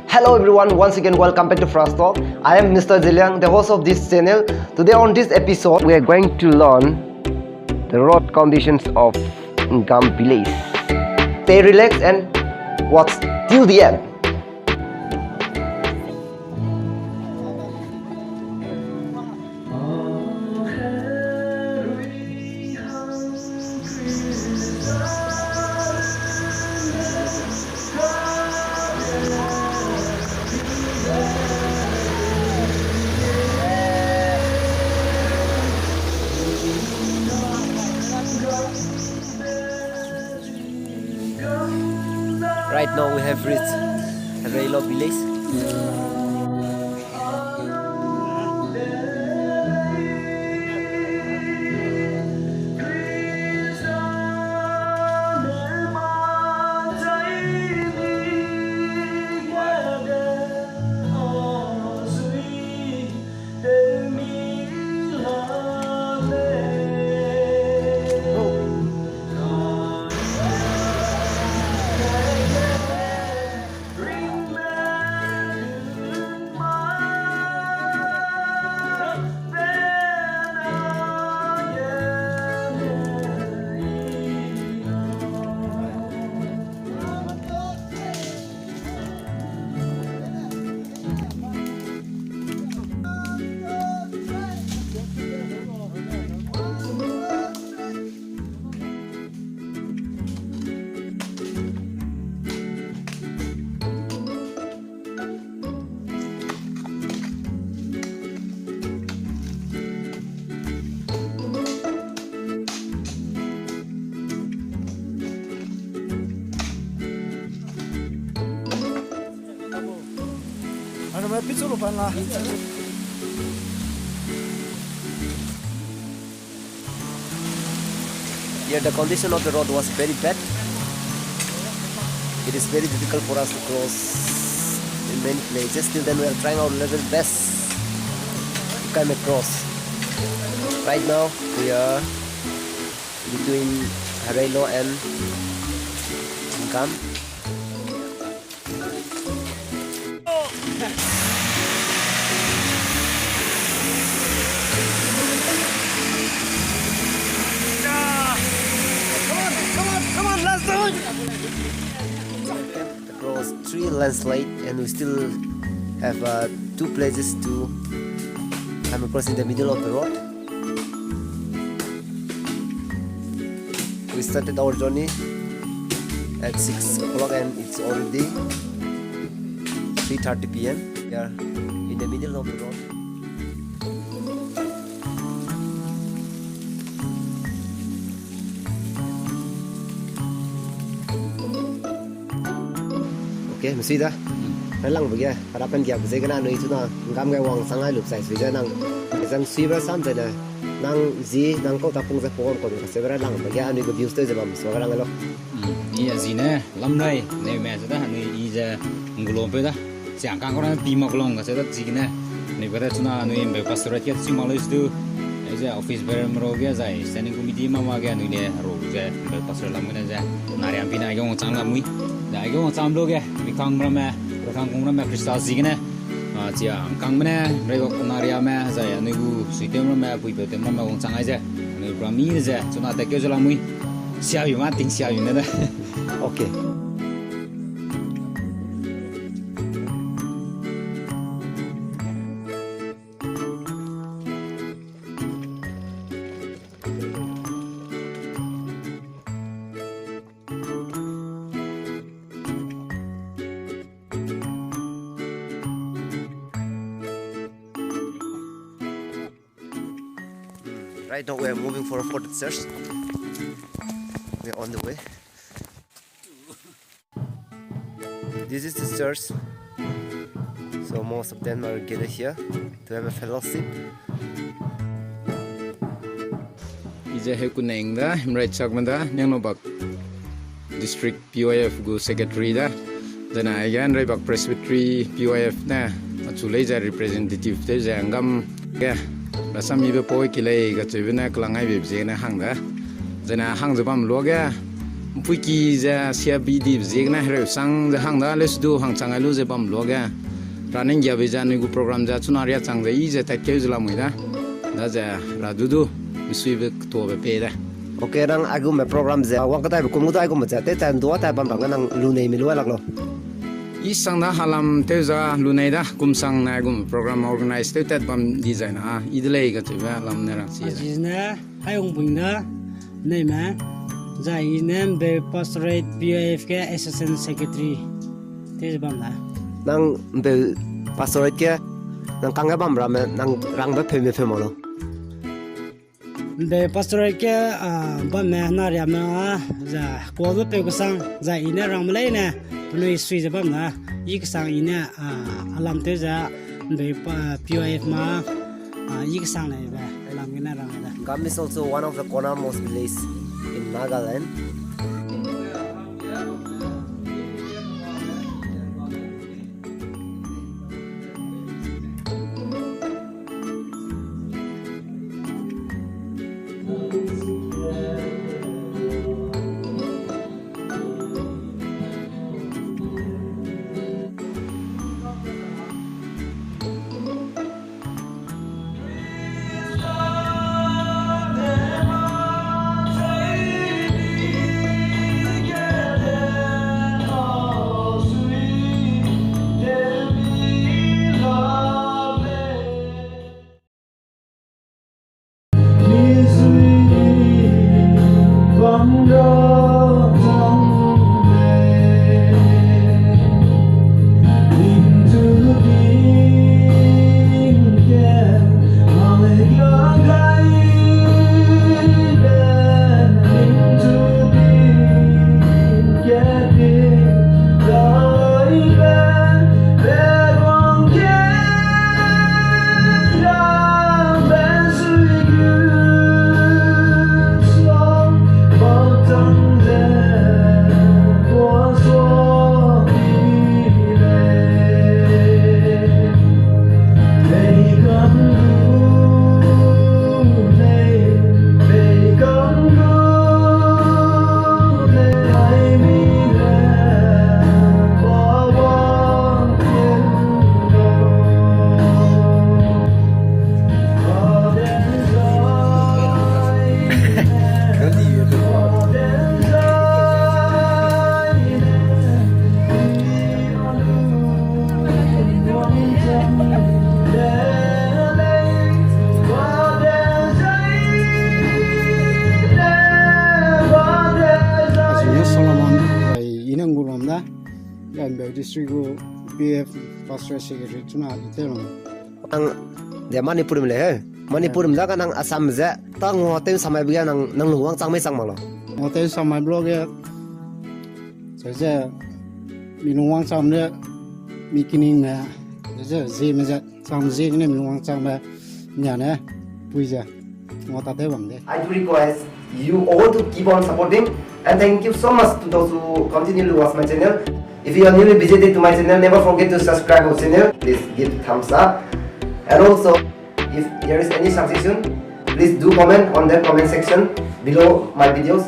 Hello everyone, once again welcome back to Frost Talk. I am Mr. Ziliang, the host of this channel. Today on this episode, we are going to learn the road conditions of Ngam village. Stay relaxed and watch till the end. Right now we have reached Railo village. Here the condition of the road was very bad. It is very difficult for us to cross in many places. Still then we are trying our level best to come across. Right now we are between Railo and Ngam. Across 3 landslides, and we still have 2 places to come across in the middle of the road. We started our journey at 6 o'clock and it's already 3:30 p.m. We are in the middle of the road. Okay, mesti dah. Nalang begitu. Harapan dia bersih kena nu itu na. Ngam gay wang sangai lup sai suja nang. Kesan siapa sam saja. Nang zi nang kau tapung se pohon kau bersih kena lang begitu. Anu itu views tu je bam. Suara lang lo. Iya zi ne. Lamrai. Ne macam dah. Anu ija ngulom pe dah. Siang kang korang pima kolong. Kasi dah zi ne. Ne berada cuna anu yang berpastorat kita cuma lulus tu. Aja office ber merogia zai. Standing committee mama gaya anu dia roga. Berpastorat lamun aja. Nari ampina aja orang cang lamui. Dah aja orang cang loge. Mikang merama. Kang kong ramai kristal zikne, cia kang mana mereka naria mah saya niku sitem ramai pui betem ramai orang cangai je, ni berami je, cuma tak kau jalan mui, siapa yang mati siapa yang nada. Okay. Right now we are moving for the church. We are on the way. This is the church. So most of them are gathered here to have a fellowship. Ija hekuneng dah, merai cak menda, yang nobak district PYF go secretary dah, dan ayan rai bak presbytery PYF na, aculai ja representative te ja Ngam ya. Rasam ibe poi kilai ga chebena klangai bebje na hangda jana hang jabam loge Puiki ja sia bidi zegna hre sang ja hang da let's do hang chang alu je bam loga running ya beja ni gu program ja chunaria chang ja i je ta ke jula muida da ja ra du du misui be to be pe da Okay nang agu me program ze wang ka tai kum ta agu ma ja te tan do ta bam bang nang lu nei mi lu lak lo i sang da halam te ja lu nei da kum sang na gu program organize te tat bam design a i de le ga te ba lam ne ra si Jizna hayong bunda nei ma za inem be pastorate BIF ke assistant secretary te bam la nang be pastorate ke nang kang ga bam ra me nang rang ba phe me phe mo lo be pastorate ke bam na na ya ma za ko do pe ko sang za ina rang mlai na noi sui za bam na ik sang ina alam te za be PIF ma ik sang lai ba alam ina rang da Gam is also one of the cornermost villages in Nagaland. district BF pastor secretary tuna itelong Ang de Manipur me le Manipur me da nang Assam za tang ho te samai bia nang luang chang mai chang ma lo hotel samai blog ya je mi luang chang le mi kining na je me ja chang je ne mi luang chang ba nya ne pui ja ngota te bang de I do request you all to keep on supporting and thank you so much to those who continue to watch my channel. If you are newly visited to my channel, never forget to subscribe our channel. Please give thumbs up. And also, if there is any suggestion, please do comment on the comment section below my videos.